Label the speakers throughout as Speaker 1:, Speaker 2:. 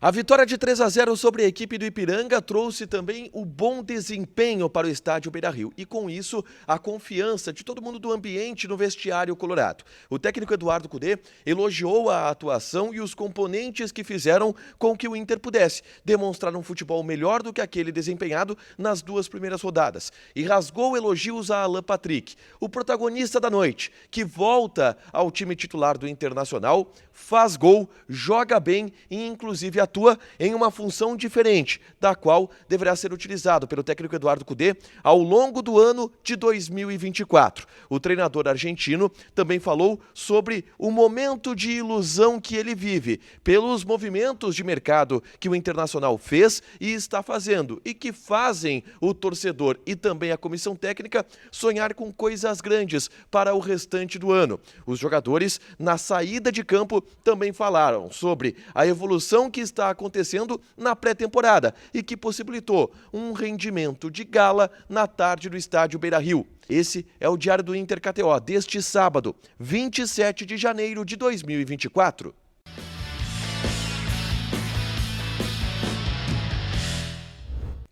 Speaker 1: A vitória de 3-0 sobre a equipe do Ipiranga trouxe também o bom desempenho para o estádio Beira-Rio e, com isso, a confiança de todo mundo do ambiente no vestiário colorado. O técnico Eduardo Cudê elogiou a atuação e os componentes que fizeram com que o Inter pudesse demonstrar um futebol melhor do que aquele desempenhado nas duas primeiras rodadas e rasgou elogios a Alan Patrick, o protagonista da noite, que volta ao time titular do Internacional, faz gol, joga bem e, inclusive, atua em uma função diferente, da qual deverá ser utilizado pelo técnico Eduardo Cudê ao longo do ano de 2024. O treinador argentino também falou sobre o momento de ilusão que ele vive, pelos movimentos de mercado que o Internacional fez e está fazendo, e que fazem o torcedor e também a comissão técnica sonhar com coisas grandes para o restante do ano. Os jogadores, na saída de campo, também falaram sobre a evolução que está acontecendo na pré-temporada e que possibilitou um rendimento de gala na tarde do estádio Beira-Rio. Esse é o Diário do Inter KTO deste sábado, 27 de janeiro de 2024.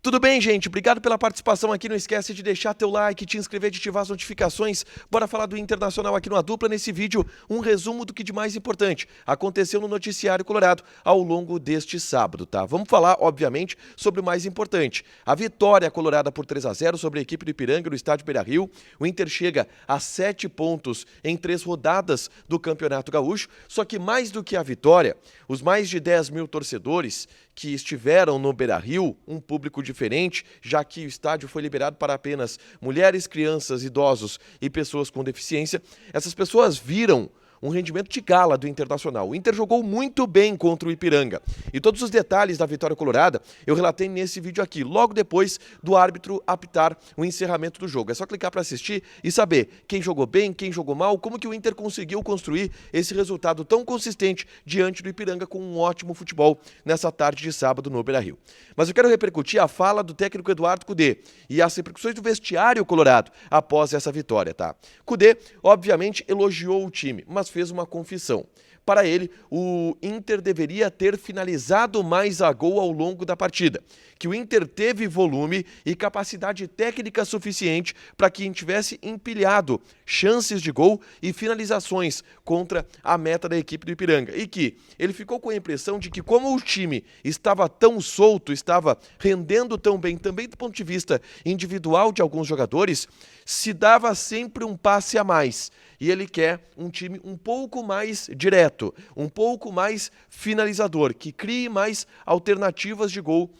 Speaker 1: Tudo bem, gente? Obrigado pela participação aqui. Não esquece de deixar teu like, te inscrever, de ativar as notificações. Bora falar do Internacional aqui no A Dupla. Nesse vídeo, um resumo do que de mais importante aconteceu no noticiário colorado ao longo deste sábado, tá? Vamos falar, obviamente, sobre o mais importante. A vitória colorada por 3-0 sobre a equipe do Ipiranga no estádio Beira-Rio. O Inter chega a 7 pontos em 3 rodadas do Campeonato Gaúcho. Só que mais do que a vitória, os mais de 10 mil torcedores que estiveram no Beira-Rio, um público diferente, já que o estádio foi liberado para apenas mulheres, crianças, idosos e pessoas com deficiência, essas pessoas viram um rendimento de gala do Internacional. O Inter jogou muito bem contra o Ipiranga. E todos os detalhes da vitória colorada eu relatei nesse vídeo aqui, logo depois do árbitro apitar o encerramento do jogo. É só clicar para assistir e saber quem jogou bem, quem jogou mal, como que o Inter conseguiu construir esse resultado tão consistente diante do Ipiranga com um ótimo futebol nessa tarde de sábado no Beira-Rio. Mas eu quero repercutir a fala do técnico Eduardo Cudê e as repercussões do vestiário colorado após essa vitória, tá? Cudê, obviamente, elogiou o time, mas fez uma confissão. Para ele, o Inter deveria ter finalizado mais a gol ao longo da partida, que o Inter teve volume e capacidade técnica suficiente para que tivesse empilhado chances de gol e finalizações contra a meta da equipe do Ipiranga, e que ele ficou com a impressão de que, como o time estava tão solto, estava rendendo tão bem, também do ponto de vista individual de alguns jogadores, se dava sempre um passe a mais. E ele quer um time um pouco mais direto, um pouco mais finalizador, que crie mais alternativas de gol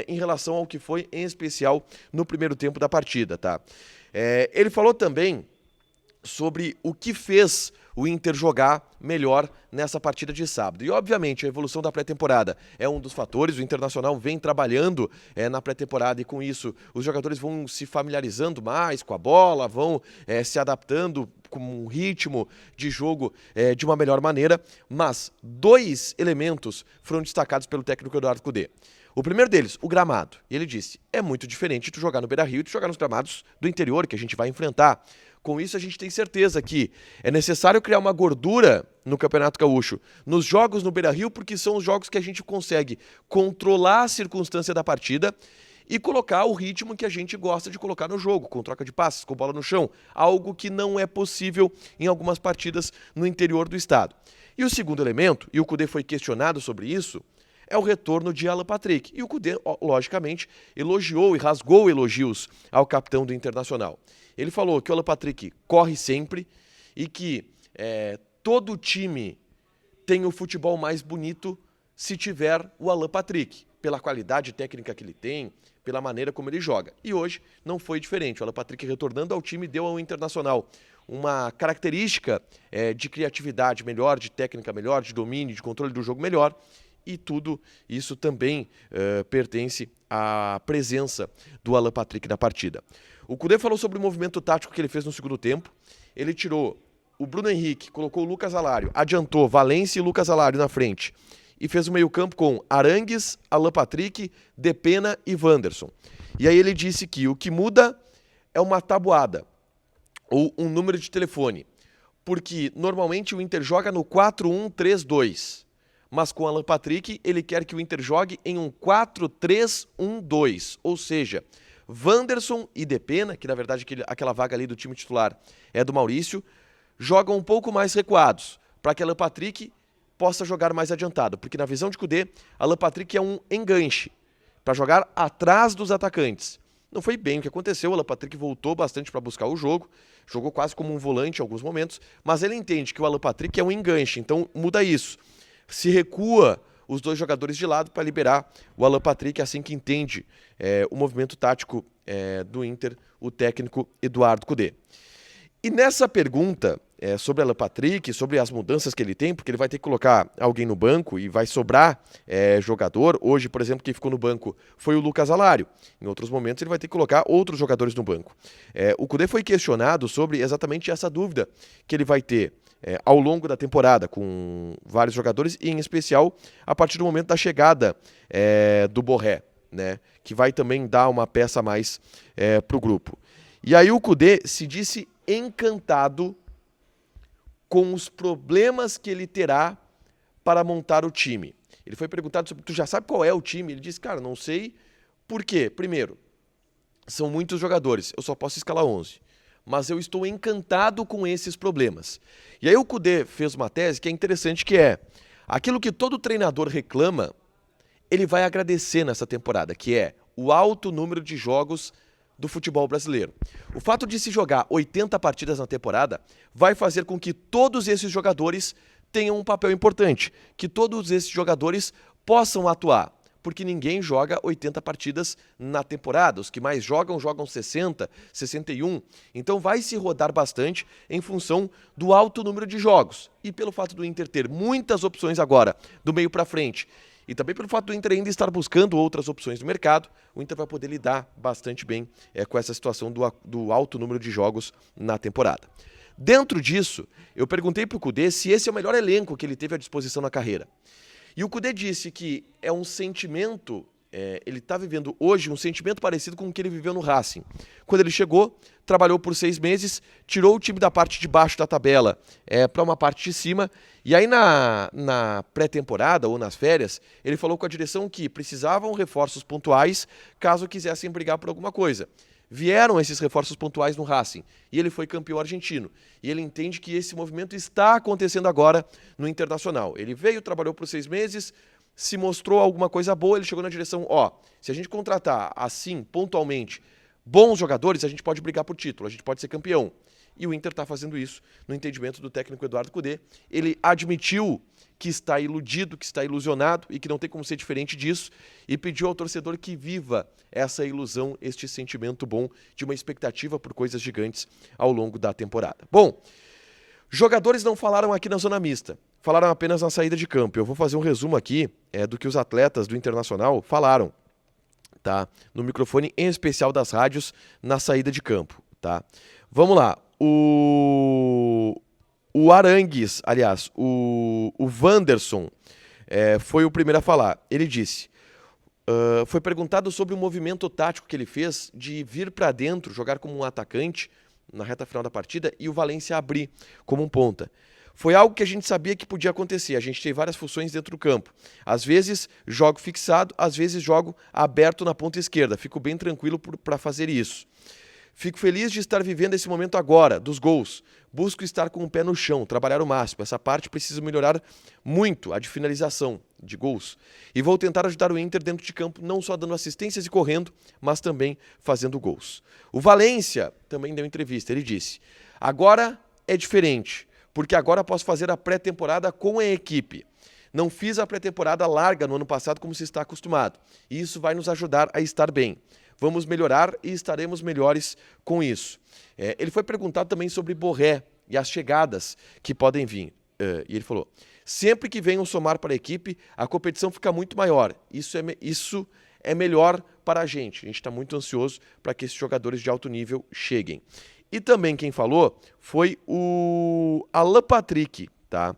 Speaker 1: em relação ao que foi, em especial, no primeiro tempo da partida, tá? Ele falou também sobre o que fez o Inter jogar melhor nessa partida de sábado. E, obviamente, a evolução da pré-temporada é um dos fatores. O Internacional vem trabalhando na pré-temporada e, com isso, os jogadores vão se familiarizando mais com a bola, vão se adaptando com um ritmo de jogo de uma melhor maneira. Mas 2 elementos foram destacados pelo técnico Eduardo Cudê. O primeiro deles, o gramado. E ele disse, é muito diferente tu jogar no Beira-Rio e tu jogar nos gramados do interior, que a gente vai enfrentar. Com isso, a gente tem certeza que é necessário criar uma gordura no Campeonato Gaúcho, nos jogos no Beira-Rio, porque são os jogos que a gente consegue controlar a circunstância da partida e colocar o ritmo que a gente gosta de colocar no jogo, com troca de passes, com bola no chão, algo que não é possível em algumas partidas no interior do estado. E o segundo elemento, e o Cudê foi questionado sobre isso, é o retorno de Alan Patrick. E o Cudê, logicamente, elogiou e rasgou elogios ao capitão do Internacional. Ele falou que o Alan Patrick corre sempre e que todo time tem o futebol mais bonito se tiver o Alan Patrick, pela qualidade técnica que ele tem, pela maneira como ele joga. E hoje não foi diferente. O Alan Patrick, retornando ao time, deu ao Internacional uma característica de criatividade melhor, de técnica melhor, de domínio, de controle do jogo melhor. E tudo isso também pertence à presença do Alan Patrick na partida. O Cudê falou sobre o movimento tático que ele fez no segundo tempo. Ele tirou o Bruno Henrique, colocou o Lucas Alário, adiantou Valência e Lucas Alário na frente e fez o meio-campo com Arangues, Alan Patrick, Depena e Wanderson. E aí ele disse que o que muda é uma tabuada ou um número de telefone, porque normalmente o Inter joga no 4-1-3-2. mas com o Alan Patrick ele quer que o Inter jogue em um 4-3-1-2, ou seja, Wanderson e Depena, que na verdade aquela vaga ali do time titular é do Maurício, jogam um pouco mais recuados, para que Alan Patrick possa jogar mais adiantado, porque na visão de Kudê, Alan Patrick é um enganche, para jogar atrás dos atacantes. Não foi bem o que aconteceu, o Alan Patrick voltou bastante para buscar o jogo, jogou quase como um volante em alguns momentos, mas ele entende que o Alan Patrick é um enganche, então muda isso. Se recua os dois jogadores de lado para liberar o Alan Patrick, assim que entende o movimento tático do Inter, o técnico Eduardo Kudê. E nessa pergunta sobre Alan Patrick, sobre as mudanças que ele tem, porque ele vai ter que colocar alguém no banco e vai sobrar jogador. Hoje, por exemplo, quem ficou no banco foi o Lucas Alário. Em outros momentos ele vai ter que colocar outros jogadores no banco. O Kudê foi questionado sobre exatamente essa dúvida que ele vai ter ao longo da temporada com vários jogadores e em especial a partir do momento da chegada do Borré, né, que vai também dar uma peça a mais para o grupo. E aí o Kudê se disse encantado com os problemas que ele terá para montar o time. Ele foi perguntado sobre, tu já sabe qual é o time? Ele disse, cara, não sei por quê. Primeiro, são muitos jogadores, eu só posso escalar 11. Mas eu estou encantado com esses problemas. E aí o Kudê fez uma tese que é interessante, que é aquilo que todo treinador reclama, ele vai agradecer nessa temporada, que é o alto número de jogos do futebol brasileiro. O fato de se jogar 80 partidas na temporada vai fazer com que todos esses jogadores tenham um papel importante, que todos esses jogadores possam atuar, porque ninguém joga 80 partidas na temporada. Os que mais jogam 60, 61. Então vai se rodar bastante em função do alto número de jogos. E pelo fato do Inter ter muitas opções agora, do meio para frente, e também pelo fato do Inter ainda estar buscando outras opções no mercado, o Inter vai poder lidar bastante bem com essa situação do alto número de jogos na temporada. Dentro disso, eu perguntei para o Kudê se esse é o melhor elenco que ele teve à disposição na carreira. E o Kudê disse que é um sentimento, ele está vivendo hoje um sentimento parecido com o que ele viveu no Racing. Quando ele chegou, trabalhou por 6 meses, tirou o time da parte de baixo da tabela para uma parte de cima, e aí na pré-temporada ou nas férias, ele falou com a direção que precisavam reforços pontuais caso quisessem brigar por alguma coisa. Vieram esses reforços pontuais no Racing e ele foi campeão argentino. E ele entende que esse movimento está acontecendo agora no Internacional. Ele veio, trabalhou por 6 meses, se mostrou alguma coisa boa, ele chegou na direção, se a gente contratar assim, pontualmente, bons jogadores, a gente pode brigar por título, a gente pode ser campeão. E o Inter está fazendo isso no entendimento do técnico Eduardo Kudê. Ele admitiu que está iludido, que está ilusionado e que não tem como ser diferente disso e pediu ao torcedor que viva essa ilusão, este sentimento bom de uma expectativa por coisas gigantes ao longo da temporada. Bom, jogadores não falaram aqui na zona mista, falaram apenas na saída de campo. Eu vou fazer um resumo aqui do que os atletas do Internacional falaram, tá? No microfone em especial das rádios na saída de campo, tá? Vamos lá. O Arangues, aliás, o Wanderson foi o primeiro a falar. Ele disse, foi perguntado sobre o movimento tático que ele fez de vir para dentro, jogar como um atacante na reta final da partida e o Valência abrir como um ponta. Foi algo que a gente sabia que podia acontecer. A gente tem várias funções dentro do campo. Às vezes jogo fixado, às vezes jogo aberto na ponta esquerda. Fico bem tranquilo para fazer isso. Fico feliz de estar vivendo esse momento agora, dos gols. Busco estar com o pé no chão, trabalhar o máximo. Essa parte precisa melhorar muito, a de finalização de gols. E vou tentar ajudar o Inter dentro de campo, não só dando assistências e correndo, mas também fazendo gols. O Valência também deu entrevista, ele disse, agora é diferente, porque agora posso fazer a pré-temporada com a equipe. Não fiz a pré-temporada larga no ano passado como se está acostumado. E isso vai nos ajudar a estar bem. Vamos melhorar e estaremos melhores com isso. Ele foi perguntado também sobre Borré e as chegadas que podem vir. E ele falou, sempre que venham somar para a equipe, a competição fica muito maior. Isso é melhor para a gente. A gente está muito ansioso para que esses jogadores de alto nível cheguem. E também quem falou foi o Alan Patrick, tá?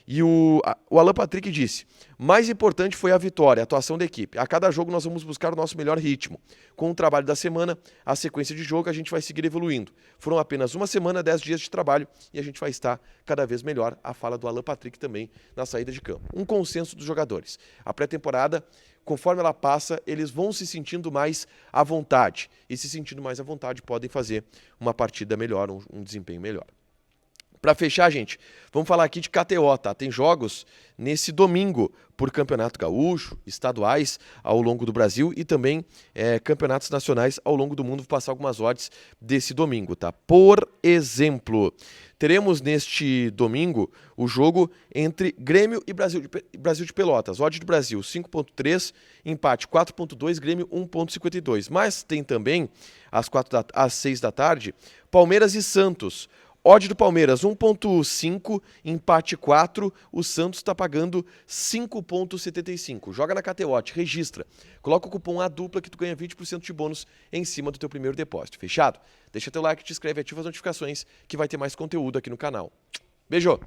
Speaker 1: E o Alan Patrick disse: mais importante foi a vitória, a atuação da equipe. A cada jogo nós vamos buscar o nosso melhor ritmo. Com o trabalho da semana, a sequência de jogo, a gente vai seguir evoluindo. Foram apenas uma semana, 10 dias de trabalho e a gente vai estar cada vez melhor. A fala do Alan Patrick também na saída de campo. Um consenso dos jogadores. A pré-temporada, conforme ela passa, eles vão se sentindo mais à vontade. E se sentindo mais à vontade, podem fazer uma partida melhor, um desempenho melhor. Para fechar, gente, vamos falar aqui de KTO, tá? Tem jogos nesse domingo por Campeonato Gaúcho, estaduais ao longo do Brasil e também campeonatos nacionais ao longo do mundo. Vou passar algumas odds desse domingo, tá? Por exemplo, teremos neste domingo o jogo entre Grêmio e Brasil de Pelotas. Odd do Brasil 5.3, empate 4.2, Grêmio 1.52. Mas tem também às 6 da tarde, Palmeiras e Santos. Odd do Palmeiras 1.5, empate 4, o Santos está pagando 5.75. Joga na KTO, registra. Coloca o cupom ADUPLA que tu ganha 20% de bônus em cima do teu primeiro depósito. Fechado? Deixa teu like, te inscreve, ativa as notificações que vai ter mais conteúdo aqui no canal. Beijo!